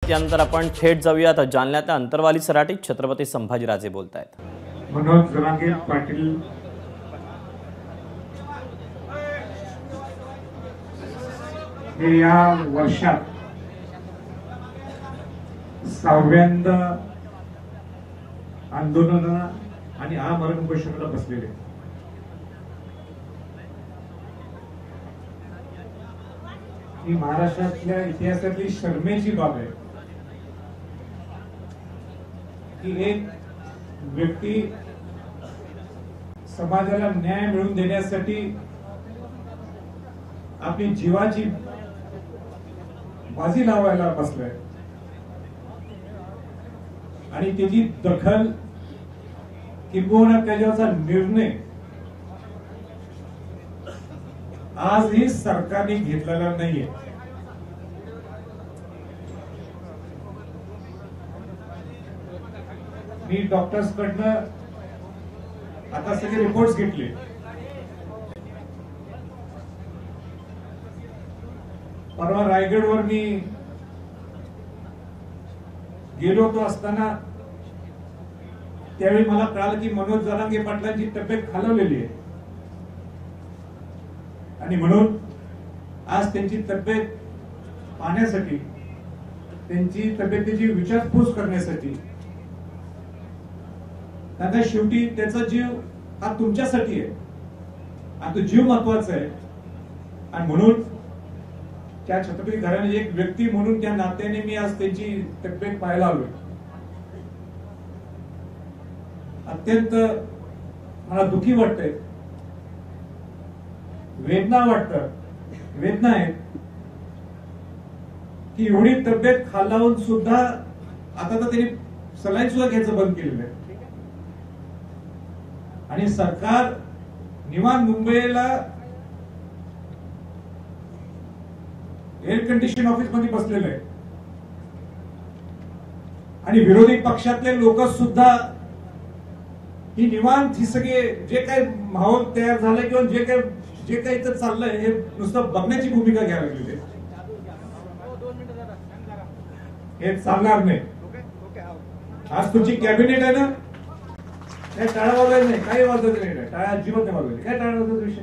त्यानंतर आपण थेट जाऊयात जालन्यात अंतरवाली सराटीत छत्रपती संभाजीराजे बोलतायत। मनोज जरांगे पाटील हे या वर्षात 6व्यांदा आंदोलन आणि आमरण उपोषणाला बसलेले। ही महाराष्ट्रातल्या इतिहासातली शर्मेची बाब आहे की एक व्यक्ती समाजाला न्याय मिळवून देण्यासाठी आपली जीवाची बाजी लावायला बसलाय आणि त्याची दखल किंबहुना त्याच्यावरचा निर्णय आजही सरकारने घेतलेला नाहीये। मी डॉक्टर्स कडनं आता सगळे रिपोर्ट्स घेतले। परवा रायगडवर मी गेलो होतो असताना त्यावेळी मला कळालं की मनोज जरांगे पाटलांची तब्येत खालवलेली आहे आणि म्हणून आज त्यांची तब्येत पाहण्यासाठी त्यांची तब्येतीची विचारपूस करण्यासाठी आता शेवटी त्याचा जीव हा तुमच्यासाठी आहे, आता जीव महत्वाचा आहे आणि म्हणून त्या छत्रपती घराण्याची एक व्यक्ती म्हणून त्या नात्याने मी आज त्यांची तब्येत पाहायला आलोय। अत्यंत मला दुःखी वाटतंय, वेदना आहेत की एवढी तब्येत खालावून सुद्धा आता तर त्यांनी सलाईन सुद्धा घ्यायचं बंद केलेलं आहे आणि सरकार निवांत मुंबईला एअर कंडिशन ऑफिस मध्ये बसलेलं आहे आणि विरोधी पक्षातले लोक सुद्धा ही निवांत ही सगळे जे काही माहोल तयार झालाय किंवा जे काही इथं चाललंय हे नुसतं बघण्याची भूमिका घ्यायला लागलेली आहे। हे चालणार नाही। आज तुमची कॅबिनेट आहे ना, काय टाळा वाजवायचं नाही, काही वाजवायचं नाही, टाळा अजिबात नाही वाजवायची, काय टाळा वाजवायचा विषय।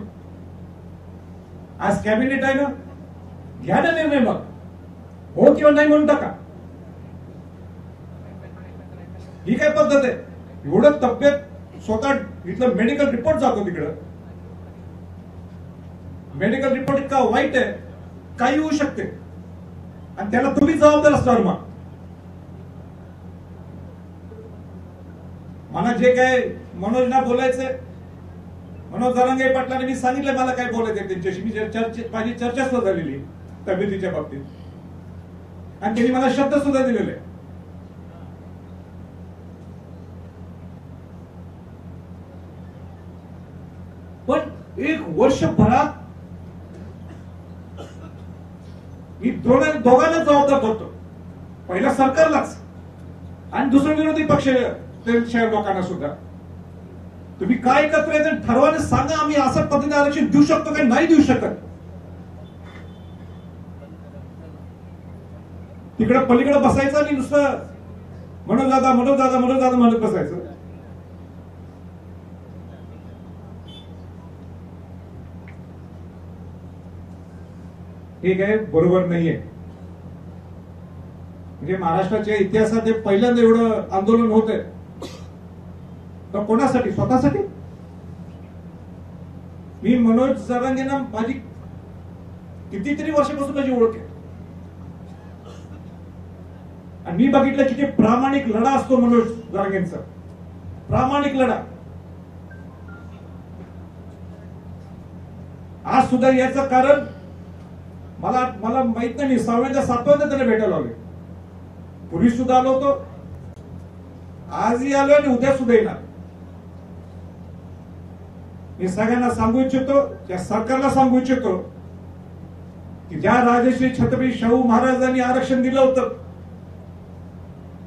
आज कॅबिनेट आहे ना, घ्या ना निर्णय, मग हो किंवा नाही म्हणून टाका। ही काय पद्धत आहे? एवढं तब्येत स्वतः इथलं मेडिकल रिपोर्ट जातो तिकडं, मेडिकल रिपोर्ट इतका वाईट आहे, काही होऊ शकते आणि त्याला तुम्ही जबाबदार असणार। मग मला जे काय मनोजना बोलायचंय, मनोज जरांगे पाटलांनी मी सांगितलं मला काय बोलायचंय त्यांच्याशी, माझी चर्चा सुद्धा झालेली तब्येतीच्या बाबतीत आणि त्यांनी मला शब्द सुद्धा दिलेले। पण एक वर्षभरात मी दोघांना जबाबदार करतो, पहिला सरकारलाच आणि दुसरं विरोधी पक्ष शहर लोकांना सुद्धा। तुम्ही काय एकत्र येतं ठरवाने सांगा, आम्ही असं पद्धतीने आरक्षण देऊ शकतो काही नाही देऊ शकत। तिकडे पलीकडे बसायचं आणि नुसतं मनोज दादा म्हणत बसायचं। हे काय बरोबर नाहीये। म्हणजे महाराष्ट्राच्या इतिहासात पहिल्यांदा एवढं आंदोलन होत आहे तर कोणासाठी? स्वतःसाठी? मी मनोज जरांगेंना माझी कितीतरी वर्षापासून माझी ओळख आहे आणि मी बघितलं किती प्रामाणिक लढा असतो मनोज जरांगेंचा, प्रामाणिक लढा। आज सुद्धा याचं कारण मला माहित नाही, मी 6व्यांदा 7व्यांदा त्याला भेटायला आलोय, पूर्वी सुद्धा आलो होतो, आजही आलो आणि उद्या सुद्धा येणार। मी सगळ्यांना सांगू इच्छितो, त्या सरकारला सांगू इच्छितो की ज्या राजश्री छत्रपती शाहू महाराजांनी आरक्षण दिलं होतं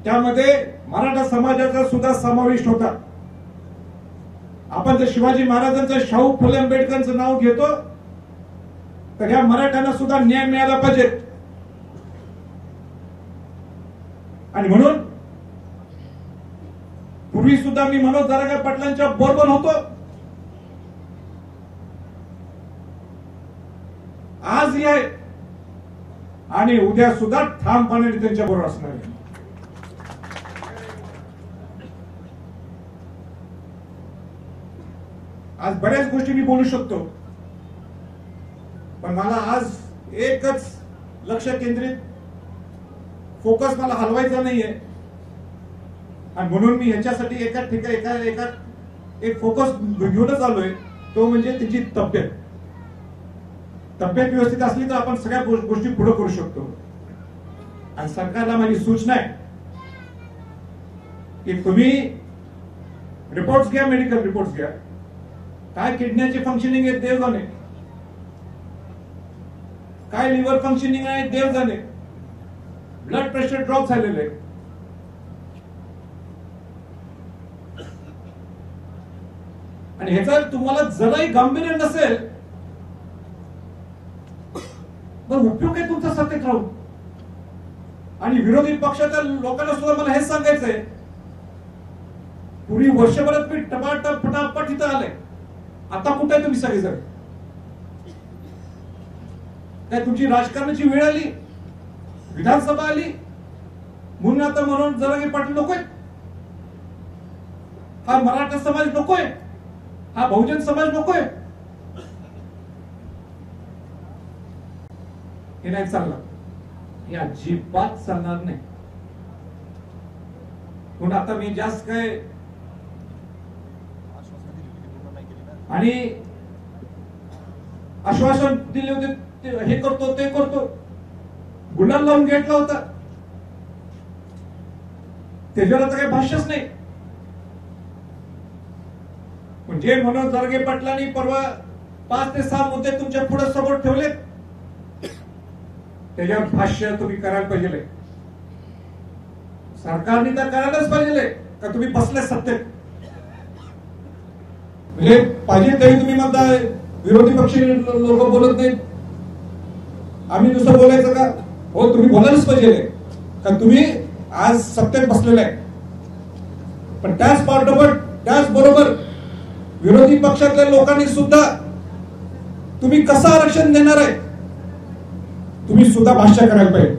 त्यामध्ये मराठा समाजाचा सुद्धा समावेश होता। आपण जर शिवाजी महाराजांचं, शाहू फुले आंबेडकरांचं नाव घेतो तर या मराठ्यांना सुद्धा न्याय मिळाला पाहिजे। आणि म्हणून पूर्वी सुद्धा मी मनोज जरांगे पाटलांच्या बरोबर होतो, आजही आहे आणि उद्या सुद्धा ठामपणे त्यांच्या बरोबर असणार आहे. आज बऱ्याच गोष्टी मी बोलू शकतो, पण मला आज एकच लक्ष केंद्रित फोकस मला हलवायचा नाहीये आणि म्हणून मी ह्याच्यासाठी एका ठिकाणी एक फोकस घेऊनच आलोय, तो म्हणजे त्याची तब्येत. तब्येत व्यवस्थित असली तर आपण सगळ्या गोष्टी पुढे करू शकतो. आणि सरकारला माझी सूचना आहे की तुम्ही रिपोर्ट्स घ्या, मेडिकल रिपोर्ट्स घ्या, काय किडनीची फंक्शनिंग आहे देव जाणे, काय लिव्हर फंक्शनिंग आहे देव जाणे, ब्लड प्रेशर ड्रॉप झालेलं आहे. आणि ह्याचा तुम्हाला जराही गांभीर्य नसेल तर उपयोग आहे तुमचा सत्तेत राहून. आणि विरोधी पक्षाच्या लोकांना सुद्धा मला हेच सांगायचंय, पूर्वी वर्षभरात मी टपाटप फटाफट इथं आले, आता कुठे आहे तुम्ही सगळेजण? काय तुमची राजकारणाची वेळ आली, विधानसभा आली म्हणून आता मनोज जरांगे पाटील नकोय, हा मराठा समाज नकोय, हा बहुजन समाज नकोय? हे नाही चालणार, हे अजिबात चालणार नाही. म्हणून आता मी जास्त काय आणि आश्वासन दिले होते, हे करतो ते करतो, गुलाल लावून घेतला होता, त्याच्यावर आता काही भाष्यच नाही. म्हणजे मनोज जरांगे पाटलांनी परवा 5 ते 6 मुद्दे तुमच्या पुढे समोर ठेवलेत, त्याच्यावर भाष्य तुम्ही करायला पाहिजे. सरकारने तर करायलाच पाहिजे का तुम्ही बसले सत्तेत? म्हणजे पाहिजे तरी तुम्ही म्हणताय विरोधी पक्ष लोक बोलत नाहीत, आम्ही नुसतं बोलायचं का? हो, तुम्ही बोलायलाच पाहिजे का तुम्ही आज सत्तेत बसलेले आहे. पण त्याच पाठोपाठ त्याच बरोबर विरोधी पक्षातल्या लोकांनी सुद्धा तुम्ही कसं आरक्षण देणार आहे तुम्ही सुद्धा भाष्य करायला पाहिजे.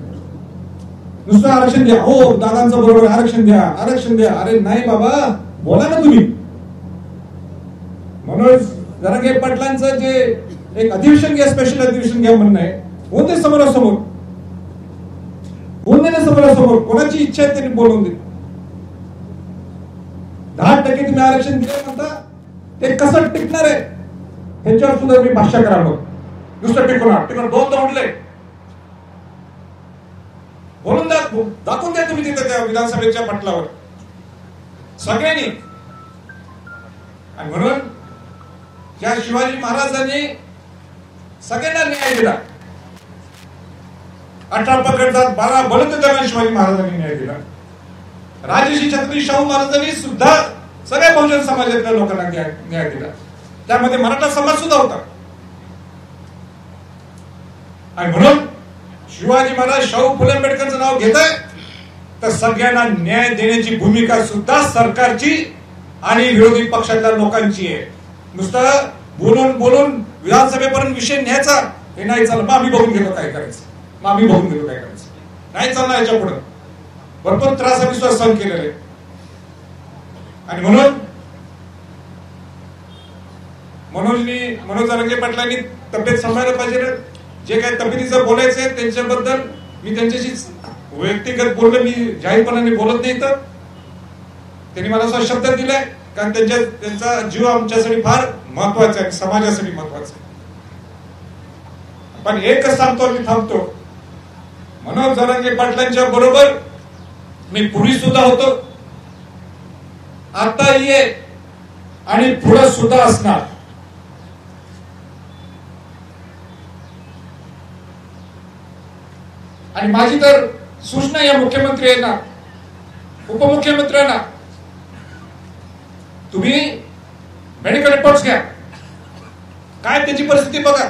नुसतं आरक्षण द्या, हो दादांचं बरोबर, आरक्षण द्या, आरक्षण द्या. अरे नाही बाबा, बोला ना तुम्ही. मनोज जरांगे पाटलांचं जे एक अधिवेशन घ्या, स्पेशल अधिवेशन घ्या म्हणणं आहे, होऊन दे समोरासमोर, होऊन दे ना समोरासमोर. कोणाची इच्छा आहे त्यांनी बोलवून दे. 10% तुम्ही आरक्षण दिले म्हणता, ते कसं टिकणार आहे ह्याच्यावर सुद्धा मी भाष्य करावं. नुसतं टिकवणार 2 उठले, बोलून दाखवून द्या तुम्ही तिथे त्या विधानसभेच्या पटलावर सगळ्यांनी. आणि म्हणून या शिवाजी महाराजांनी सगळ्यांना न्याय दिला. 18 पकडतात 12 बलुतेदारांना शिवाजी महाराजांनी न्याय दिला. राजर्षी छत्रपती शाहू महाराजांनी सुद्धा सगळ्या बहुजन समाजातल्या लोकांना न्याय दिला. त्यामध्ये मराठा समाज सुद्धा होता. आणि म्हणून शिवाजी महाराज शाहू फुले आंबेडकरचं नाव घेत आहे तर सगळ्यांना न्याय देण्याची भूमिका सुद्धा सरकारची आणि विरोधी पक्षातल्या लोकांची आहे. नुसतं बोलून बोलून विधानसभेपर्यंत विषय न्यायचा हे नाही चाललं. मग आम्ही बघून घेतो काय करायचं, मग आम्ही बघून घेतो काय करायचं, नाही चालणार. याच्या पुढे भरपूर त्रास आम्ही सुद्धा सहन केलेले आहे. आणि म्हणून मनोज जरांगे पाटलांनी तब्येत सांभाळायला पाहिजे. जे काही तब्येतीचं बोलायचंय त्यांच्याबद्दल मी त्यांच्याशी व्यक्तिगत बोललो, मी जाहीरपणाने बोलत नाही. तर त्यांनी मला असा शब्द दिलाय कारण त्यांचा जीव आमच्यासाठी फार महत्वाचा आहे, समाजासाठी महत्वाचा आहे. पण एकच सांगतो, मी थांबतो, मनोज जरांगे पाटलांच्या बरोबर मी पूर्वी सुद्धा होतो, आता ये आणि पुढे सुद्धा असणार. आणि माझी तर सूचना या मुख्यमंत्री यांना, उपमुख्यमंत्र्यांना, तुम्ही मेडिकल रिपोर्ट्स घ्या, काय त्याची परिस्थिती बघा.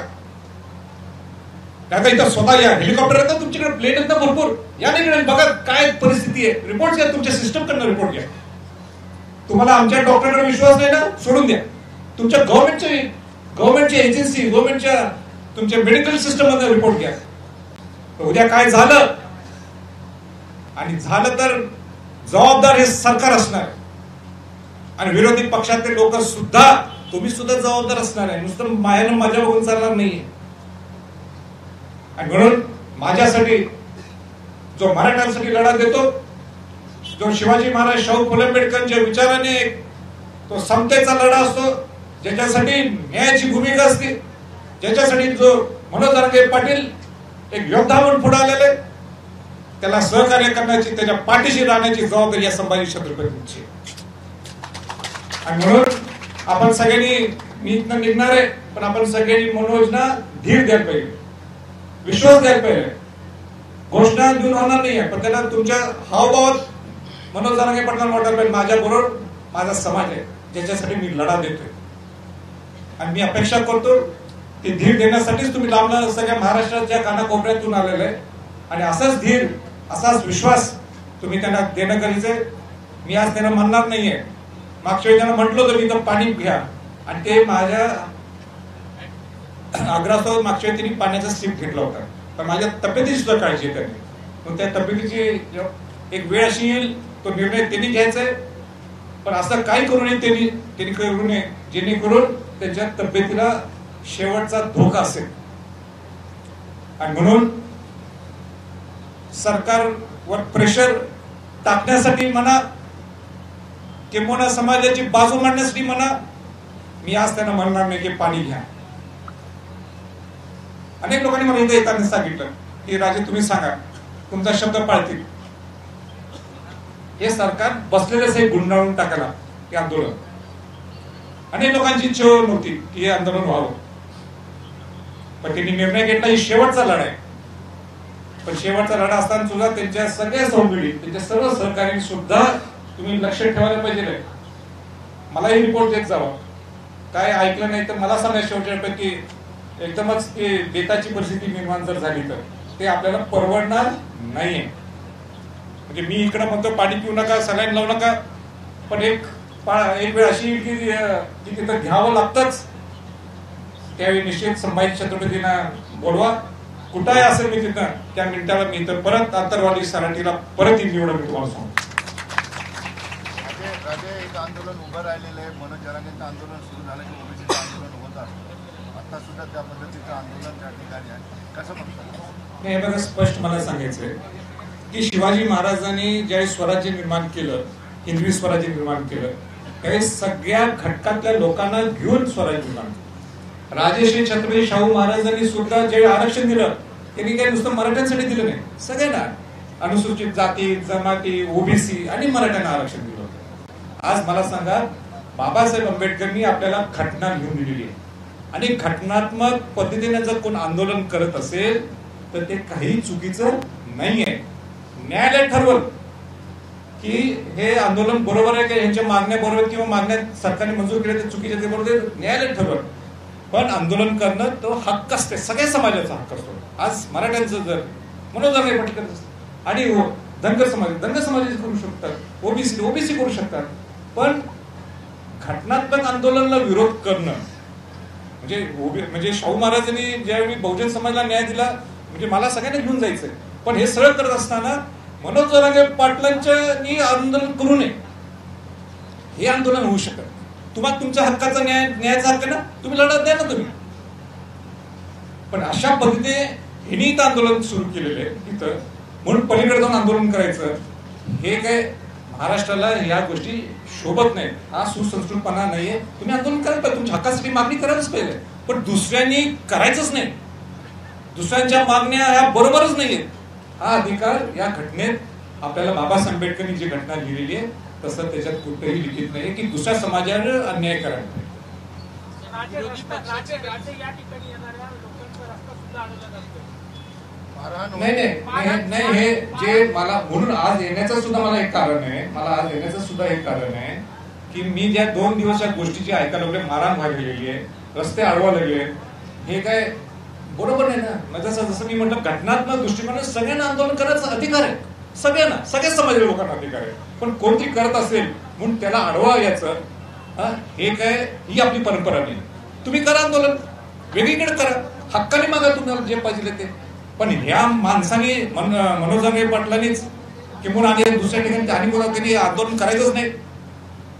आता इथं स्वतः या, हेलिकॉप्टर येतात तुमच्याकडे, प्लेन येतात भरपूर, या नाही बघा काय परिस्थिती परिस्थिती आहे, रिपोर्ट घ्या, तुमच्या सिस्टम कडनं रिपोर्ट घ्या. तुम्हाला आमच्या डॉक्टरकडे विश्वास नाही ना, सोडून द्या. तुमच्या गव्हर्नमेंटच्या एजन्सी, गव्हर्नमेंटच्या तुमच्या मेडिकल सिस्टम मध्ये रिपोर्ट घ्या. उद्या काय झालं आणि झालं तर जबाबदार हे सरकार असणार आहे आणि विरोधी पक्षातले लोक सुद्धा, तुम्ही सुद्धा जबाबदार असणार आहे. नुसतं मायानं माझ्या बघून चालणार नाहीये. आणि म्हणून माझ्यासाठी जो मराठ्यांसाठी लढा देतो, जो शिवाजी महाराज शाहू फुले आंबेडकरांच्या विचाराने तो समतेचा लढा असतो, ज्याच्यासाठी न्यायाची भूमिका असते, ज्याच्यासाठी जो मनोज जरांगे पाटील एक योद्धा म्हणून पुढे आलेले, त्याला सहकार्य करण्याची, त्याच्या पाठीशी राहण्याची जबाबदारी या संभाजी छत्रपतींची. आणि म्हणून आपण सगळ्यांनी, मी इथनं निघणार आहे, पण आपण सगळ्यांनी मनोजना धीर द्यायला पाहिजे, विश्वास द्यायला पाहिजे. घोषणा देऊन होणार नाहीये, पण त्याला तुमच्या हावभावात मनोज जरांगे पाटलांना वाटायला पाहिजे माझ्या बरोबर माझा समाज आहे, ज्याच्यासाठी मी लढा देतोय. आणि मी अपेक्षा करतो की धीर देण्यासाठीच तुम्ही लांब सगळ्या महाराष्ट्राच्या कानाकोपऱ्यातून आलेले आहे आणि असाच धीर, असाच विश्वास तुम्ही त्यांना देणं गरजेचं आहे. मी आज त्यांना म्हणणार नाहीये. मागच्या वेळी त्यांना म्हटलं होतं मी तर पाणी घ्या, आणि ते माझ्या आग्रहासह मागच्या वेळी त्यांनी पाण्याचा सिप घेतला होता. पण माझ्या तब्येतीची सुद्धा काळजी आहे त्यांनी. मग त्या तब्येतीची एक वेळ अशी येईल, तो निर्णय त्यांनी घ्यायचा आहे. पण असं काही करू नये त्यांनी करू नये जेणेकरून त्यांच्या तब्येतीला शेवटचा धोका असेल. आणि म्हणून सरकारवर प्रेशर टाकण्यासाठी म्हणा, किंवा समाजाची बाजू मांडण्यासाठी म्हणा, मी आज त्यांना म्हणणार नाही की पाणी घ्या. अनेक लोकांनी मला इथे येताना सांगितलं की राजे तुम्ही सांगा, तुमचा शब्द पाळतील. हे सरकार बसलेलेच हे गुंडाळून टाकायला हे आंदोलन. अनेक लोकांची इच्छा नव्हती की हे आंदोलन व्हावं, पण त्यांनी निर्णय घेतला. ही शेवटचा लढा आहे. पण शेवटचा लढा असताना सुद्धा त्यांच्या सगळ्या सहयोगी, त्यांच्या सर्व सहकार्यांनी सुद्धा तुम्ही लक्ष ठेवायला पाहिजे. मलाही रिपोर्ट देत जावा. काय ऐकलं नाही तर मला सांगा शेवटच्या एकदमच ते बेताची परिस्थिती निर्माण जर झाली तर ते आपल्याला परवडणार नाहीये. म्हणजे मी इकडे म्हणतो पाणी पिऊ नका, सलाईन लावू नका, पण एक वेळ अशी की तिथं घ्यावं लागतंच. त्यावेळी निश्चित संभाजी छत्रपतींना बोलवा. कुठंही असेल मी तिथं त्या मिनिटाला मी तर परत आंतरवाली सराठीला परत येईल, एवढं मी तुम्हाला सांगतो. एक आंदोलन उभं राहिलेलं आहे. मनोज जरांगेंचं आंदोलन सुरू झालं की ओबीसीचं आंदोलन होतं. आता सुद्धा त्या पद्धतीचं आंदोलन त्या ठिकाणी आहे. कसं म्हणतात? हे बघा, स्पष्ट मला सांगायचंय की शिवाजी महाराजांनी ज्यावेळी स्वराज्य निर्माण केलं, हिंदवी स्वराज्य निर्माण केलं, त्यावेळी सगळ्या घटकातल्या लोकांना घेऊन स्वराज्य निर्माण केलं. राजश्री छत्रपती शाहू महाराजांनी सुद्धा जे आरक्षण दिलं, त्यांनी काही नुसतं मराठ्यांसाठी दिलं नाही, सगळ्यांना, अनुसूचित जाती, जमाती, ओबीसी आणि मराठ्यांना आरक्षण दिलं होतं. आज मला सांगा, बाबासाहेब आंबेडकरांनी आपल्याला घटना लिहून दिलेली आहे आणि घटनात्मक पद्धतीने जर कोण आंदोलन करत असेल तर ते काही चुकीचं नाहीये. न्यायालय ठरवल की हे आंदोलन बरोबर आहे का, यांच्या मागण्या बरोबर किंवा मागण्या सरकारने मंजूर केल्या ते चुकीच्या, ते बरोबर न्यायालय ठरवल. पण आंदोलन करणं तो हक्क असते, सगळ्या समाजाचा हक्क असतो. आज मराठ्यांचं जर मनोज जरांगे पाटील आणि धनगर समाजाचे करू शकतात, ओबीसी करू शकतात, पण घटनात्मक आंदोलनाला विरोध करणं म्हणजे शाहू महाराजांनी ज्यावेळी बहुजन समाजाला न्याय दिला, म्हणजे मला सगळ्यांना घेऊन जायचंय. पण हे सगळं करत असताना मनोज जरांगे पाटलांच्या आंदोलन करू नये, हे आंदोलन होऊ शकत. तुम्हाला तुमच्या हक्काचा न्यायाचा हक्क ना, तुम्ही लढत द्या ना तुम्ही. पण अशा पद्धतीने हिनी आंदोलन सुरू केलेलं आहे तिथं, म्हणून पलीकडे जाऊन आंदोलन करायचं, हे काय महाराष्ट्राला या गोष्टी शोभत नाही. हा सुसंस्कृतपणा नाहीये. तुम्ही आंदोलन करायला पाहिजे, तुमच्या हक्कासाठी मागणी करायलाच पाहिजे, पण दुसऱ्यांनी करायचंच नाही. दुसऱ्यांच्या मागण्या ह्या बरोबरच नाहीयेत. हा अधिकार या घटनेत आपल्याला बाबासाहेब आंबेडकरांनी जी घटना लिहिलेली आहे तसं त्याच्यात कुठेही लिखित नाही की दुसऱ्या समाजावर अन्याय करायला. नाही, हे जे मला म्हणून आज येण्याचं सुद्धा मला एक कारण आहे, की मी ज्या 2 दिवस या गोष्टीची ऐकायला लागले, मारहाण व्हायला गेलेली आहे, रस्ते अडवा लागले, हे काय बरोबर नाही ना. जसं मी म्हटलं, घटनात्मक दृष्टिकोनाने सगळ्यांना आंदोलन करायचा अधिकार आहे. सगळ्यांना, सगळ्या समाजाच्या लोकांना अधिकार आहे. पण कोणतरी करत असेल म्हणून त्याला अडवा यायचं, हे काय, ही आपली परंपरा नाही. तुम्ही करा आंदोलन, वेगळीकडे करा, हक्काने मागा तुम्हाला जे पाहिजे ते. पण ह्या माणसाने मनोज जरांगे पाटलांनीच किंवा आणि दुसऱ्या ठिकाणी आणि बोला त्यांनी आंदोलन करायचंच नाही,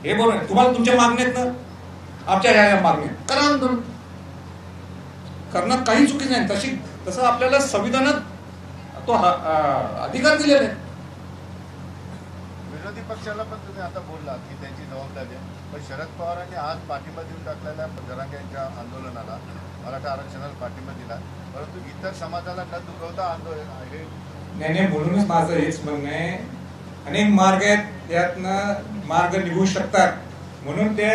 हे बरोबर आहे. तुम्हाला तुमच्या मागण्या आहेत ना, आमच्या ह्या मागण्या करा, आंदोलन करणं काही चुकी नाही. तसं आपल्याला संविधानात तो अधिकार दिलेला आहे. विरोधी पक्षाला पण तुम्ही आता बोललात की त्यांची जबाबदारी आहे, पण शरद पवारांनी आज पाठिंबा देऊन टाकलेल्या जरांगे यांच्या आंदोलनाला, मराठा आरक्षणाला पाठिंबा दिला, परंतु इतर समाजाला न दुखवता आंदोलन हे नाही. म्हणूनच माझं हेच म्हणणं आहे, अनेक मार्ग आहेत, त्यातनं मार्ग निघू शकतात. म्हणून ते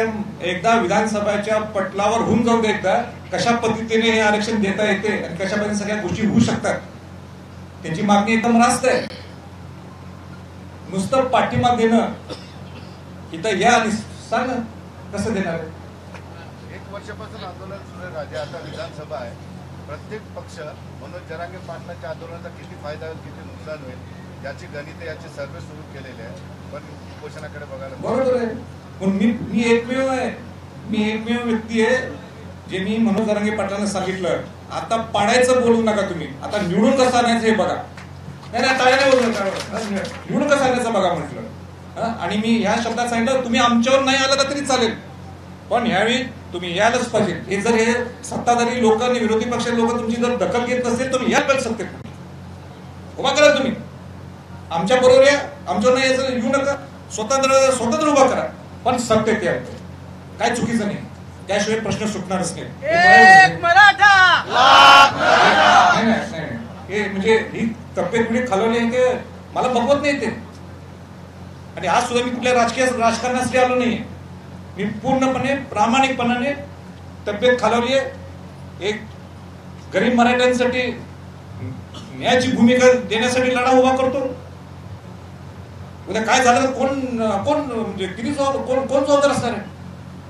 एकदा विधानसभेच्या पटलावर होऊन जाऊ दे, एकदा कशा पद्धतीने हे आरक्षण देता येते आणि कशा पद्धतीने सगळ्या गोष्टी होऊ शकतात. त्यांची मागणी एकदम रास्त आहे. नुसतं पाठिंबा देणं इथं या आणि सांग कसं देणार आहे. 1 वर्षापासून आंदोलन सुरू आहे राजे, आता विधानसभा आहे. प्रत्येक पक्ष मनोज जरांगे पाटलांच्या आंदोलनाचा किती फायदा होईल, किती नुकसान होईल याची गणिते, याचे सर्वे सुरू केलेले आहे. पण उपोषणाकडे बघायला बरोबर आहे. पण मी एकमेव आहे, मी एकमेव व्यक्ती आहे जे मी मनोज जरांगे पाटलांना सांगितलं, आता पाडायचं बोलू नका तुम्ही, आता निवडून कसं आणायचं हे बघा. नाही टाळ्याने बोलू नका, निवडून कसं आणायचं बघा म्हटलं. आणि मी ह्या शब्दात सांगितलं, तुम्ही आमच्यावर नाही आलं तरी चालेल, पण ह्यावेळी तुम्ही यायलाच पाहिजे. हे जर हे सत्ताधारी लोक आणि विरोधी पक्षाचे लोक तुमची जर दखल घेत नसेल, तुम्ही यायला पाहिजे सत्तेत. उभा करा तुम्ही, आमच्या बरोबर या, आमच्यावर नाही यायचं येऊ नका, स्वतंत्र उभा करा, पण सत्तेत या. काय चुकीचं नाही, त्याशिवाय प्रश्न सुटणारच नाही. हे म्हणजे ही तब्येत पिढी खालवली आहे ते मला बघवत नाही ते. आणि आज सुद्धा मी कुठल्या राजकारणासाठी आलो नाहीये, मी पूर्णपणे प्रामाणिकपणाने तब्येत खालवली आहे. एक गरीब मराठ्यांसाठी न्यायाची भूमिका देण्यासाठी लढा उभा करतो. उद्या काय झालं कोण म्हणजे किती कोण जबाबदार असणार आहे.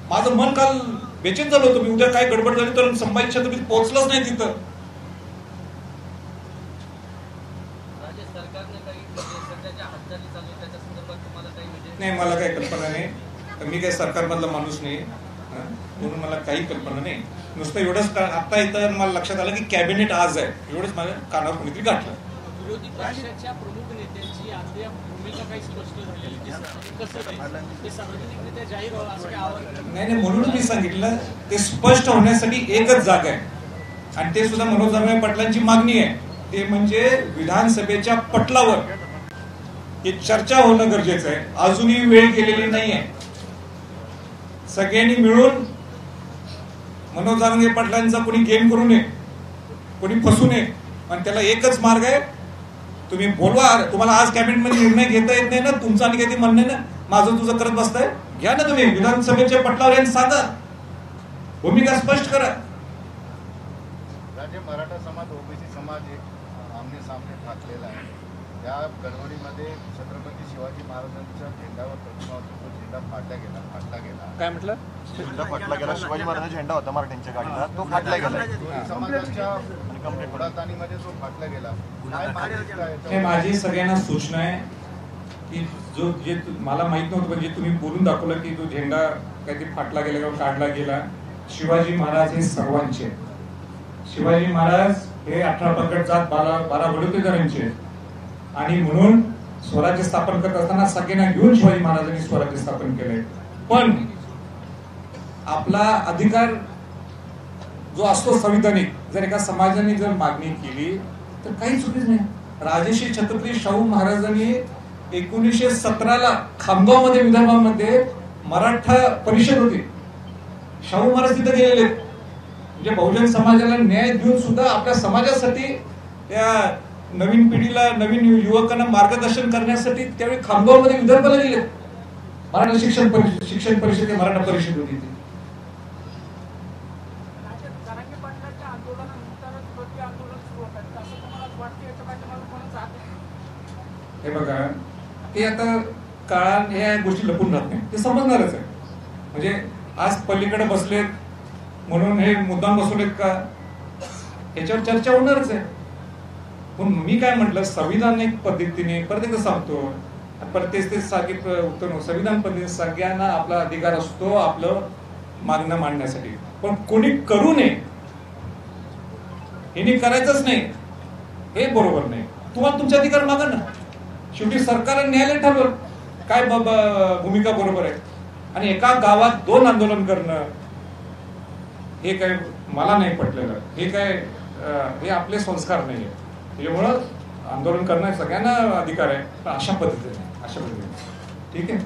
माझं मन काल बेचैन झालं होतं, मी उद्या काय गडबड झाली तर संभाजीच्या तुम्ही पोहोचलंच नाही तिथं. नाही मला काही कल्पना नाही, मी काही सरकारमधला माणूस नाही, म्हणून मला काही कल्पना नाही. नुसतं एवढंच आता इथं मला लक्षात आलं की कॅबिनेट आज आहे, एवढंच माझ्या कानावर कोणीतरी गाठलं. विरोधी पक्षाच्या प्रमुख नेत्यांची अद्याप भूमिका काही स्पष्ट झालेली नाही, म्हणून मी सांगितलं ते स्पष्ट होण्यासाठी एकच जागा आहे, आणि ते सुद्धा मनोज जरांगे पाटलांची मागणी आहे, ते म्हणजे विधानसभेच्या पटलावर ही चर्चा होणं गरजेचं आहे. अजूनही वेळ गेलेली नाहीये. सगळ्यांनी मिळून मनोज जरांगे पाटलांचा कोणी गेम करू नये, कोणी फसू नये, आणि त्याला एकच मार्ग आहे, तुम्ही बोलवा. तुम्हाला आज कॅबिनेटमध्ये निर्णय घेता येत नाही ना, तुमचं आणि काही म्हणणं ना, माझं तुझं करत बसताय, घ्या ना तुम्ही विधानसभेच्या पटलावर यांनी सांगा, भूमिका स्पष्ट करा. राज्य मराठा समाज, ओबीसी समाज एक आमने सामने ठाकलेला आहे. त्या गडबडीमध्ये छत्रपती शिवाजी महाराजांच्या झेंड्यावर प्रतिमा होती, तो झेंडा फाटला गेला. काय म्हटलं? झेंडा फाटला गेला. शिवाजी महाराजांचा झेंडा होता मराठ्यांच्या गाडीला, तो फाटला गेला. समाजाच्या पुढातानीमध्ये तो फाटला गेला. हे माझी सगळ्यांना सूचना आहे की जे मला माहित नव्हतं, म्हणजे तुम्ही बोलून दाखवलं की तो झेंडा काहीतरी फाटला गेला किंवा काढला गेला. शिवाजी महाराज हे सर्वांचे, शिवाजी महाराज हे 18 प्रकट जात 12 वडोतेदारांचे, आणि म्हणून स्वराज्य स्थापन करत असताना सगळ्यांना घेऊन शिवाजी महाराजांनी स्वराज्य स्थापन केलंय. पण आपला अधिकार जो असतो संविधानिक, जर एका समाजाने जर मागणी केली तर काही चुकीच नाही. राजर्षी छत्रपती शाहू महाराजांनी 1917ला खामगावमध्ये, विदर्भामध्ये मराठा परिषद होती. शाहू महाराज तिथे गेलेले, म्हणजे बहुजन समाजाला न्याय देऊन सुद्धा आपल्या समाजासाठी, त्या नवीन पिढीला, नवीन युवकांना मार्गदर्शन करण्यासाठी त्यावेळी खामगावमध्ये विदर्भाला गेले. मराठा शिक्षण परिषद मराठा परिषद होती ती. हे बघा, ते आता काळाने या गोष्टी लपून राहत नाही, ते समजणारच आहे. म्हणजे आज पलीकडे बसलेत म्हणून हे मुद्दाम बसवलेत का, याच्यावर चर्चा होणारच आहे. पण मी काय म्हटलं, संविधानिक पद्धतीने परत एकदा सांगतो, परत तेच सांगितलं उत्तर, संविधान पद्धतीने सगळ्यांना आपला अधिकार असतो आपलं मागणं मांडण्यासाठी, पण कोणी करू नये, हे करायचंच नाही, हे बरोबर नाही. तुम्हाला तुमचे अधिकार मागा ना, शेवटी सरकार न्यायालय ठरवलं काय भूमिका बरोबर आहे. आणि एका गावात 2 आंदोलन करणं हे काय मला नाही पटलेलं, हे आपले संस्कार नाहीये. त्यामुळं आंदोलन करणं सगळ्यांना अधिकार आहे, पण अशा पद्धतीने ठीक आहे.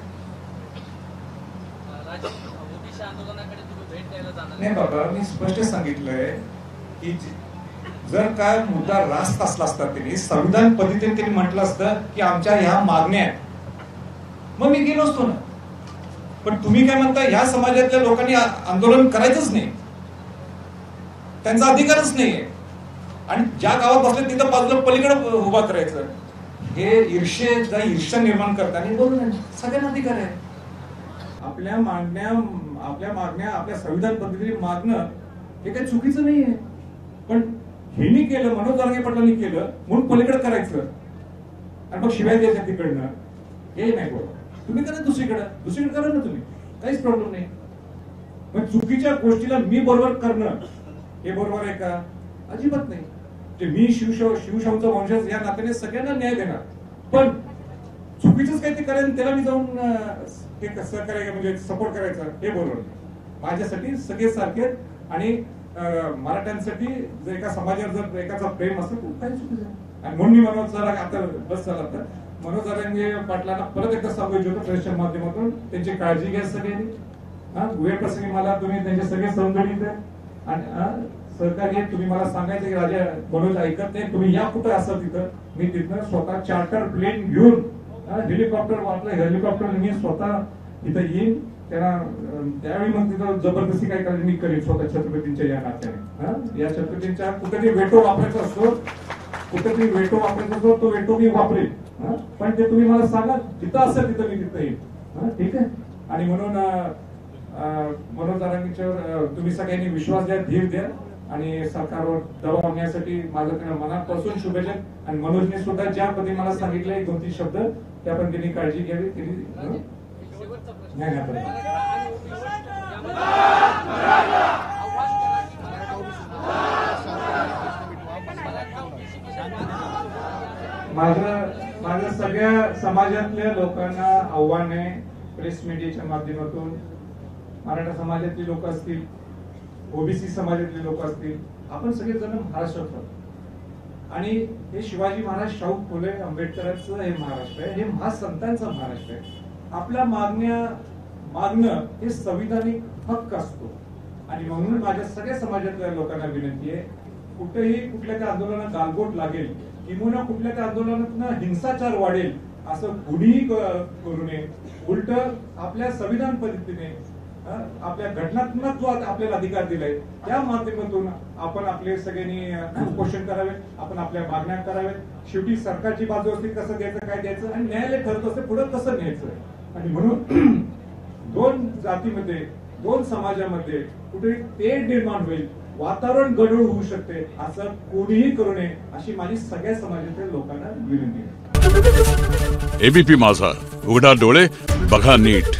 ओबीसी आंदोलनाकडे तुम्ही भेट द्यायला जाणार नाही बाबा, मी स्पष्ट सांगितलंय की जर काय मुद्दा रास्त असला असता, त्यांनी संविधान पद्धतीने त्यांनी म्हटलं असतं की आमच्या ह्या मागण्या आहेत, मग मी गेलो असतो ना. पण तुम्ही काय म्हणता, ह्या समाजातल्या लोकांनी आंदोलन करायचंच नाही, त्यांचा अधिकारच नाहीये, आणि ज्या गावात बसले तिथं बाजूला पलीकडे उभा करायचं, हे ईर्ष्या निर्माण करताना बोलून सगळ्यांना अधिकार आहे. आपल्या मागण्या आपल्या संविधान पद्धतीने मागणं हे काही चुकीचं नाहीये, पण हेनी केलं, मनोज जरांगे पाटलांनी केलं म्हणून पलीकडे करायचं आणि मग शिवाय द्यायचं तिकडनं, हे नाही बरोबर. तुम्ही करा दुसरीकडे करा ना, तुम्ही काहीच प्रॉब्लेम नाही. पण चुकीच्या गोष्टीला मी बरोबर करणं हे बरोबर आहे का? अजिबात नाही. ते मी शिवशाहूचा वंशज या नात्याने सगळ्यांना न्याय देणार, पण चुकीचंच काही ते करायचं त्याला मी जाऊन ते कसं करायचं म्हणजे सपोर्ट करायचं हे बरोबर नाही. माझ्यासाठी सगळे सारखे, आणि मराठ्यांसाठी जर एका समाजावर जर एकाचा प्रेम असेल तर काही चुकीचं नाही. आणि म्हणून मी मनोज जरा आता बस झाला तर मनोज जरांगे पाटलांना परत एकदा सांगायचं होतं प्रेसच्या माध्यमातून, त्यांची काळजी घ्या सगळ्यांनी. वेळ प्रसंगी मला तुम्ही त्यांचे सगळे सहकारी आणि सहकार्य तुम्ही मला सांगायचं की राजा मनोज ऐकत नाही, तुम्ही या कुठं असाल तिथं, मी तिथनं स्वतः चार्टर प्लेन घेऊन हेलिकॉप्टर मी स्वतः इथं येईन. त्यावेळी मग तिथं जबरदस्ती काय करायची मी करीन स्वतः छत्रपतींच्या या नात्याने. या छत्रपतींच्या कुठेतरी वेटो वापरायचा असतो, तो वेटो मी वापरेल, पण ते तुम्ही मला सांगा जिथं असेल तिथं मी तिथं येईल. ठीक आहे. आणि म्हणून मनोज जरांगेंवर तुम्ही सगळ्यांनी विश्वास द्या, धीर द्या, आणि सरकारवर दबाव आणण्यासाठी माझं त्यांना मनापासून शुभेच्छा. आणि मनोजने सुद्धा ज्या पद्धतीने मला सांगितले 2-3 शब्द, त्या पण त्यांनी काळजी घ्यावी. त्यांनी माझं सगळ्या समाजातल्या लोकांना आव्हान आहे, प्रेस मीडियाच्या माध्यमातून मराठा समाजातली लोक असतील, ओबीसी समाजातले लोक असतील, आपण सगळेजण महाराष्ट्रात राहतो, आणि हे शिवाजी महाराज, शाहू फुले आंबेडकरांचं हे महाराष्ट्र आहे, हे महासंतांचं महाराष्ट्र आहे. आपल्या मागणं हे संविधानिक हक्क असतो. आणि म्हणून माझ्या सगळ्या समाजातल्या लोकांना विनंती आहे, कुठेही कुठल्या त्या आंदोलनात गालबोट लागेल किंवा कुठल्या त्या आंदोलनात हिंसाचार वाढेल असं कुणीही करू नये. उलट आपल्या संविधान पद्धतीने आपल्या घटनात्मक जो आपल्याला अधिकार दिलाय त्या माध्यमातून आपण आपले सगळ्यांनी उपोषण करावे, आपण आपल्या मागण्या कराव्यात. शेवटी सरकारची बाजू असते, कसं द्यायचं काय द्यायचं, आणि न्यायालय ठरत असते पुढे कसं न्यायचं. आणि म्हणून 2 जातीमध्ये 2 समाजामध्ये कुठे तेढ निर्माण होईल, वातावरण गढूळ होऊ शकते, असं कोणीही करू नये अशी माझी सगळ्या समाजातील लोकांना विनंती आहे. एबीपी माझा, उघडा डोळे बघा नीट.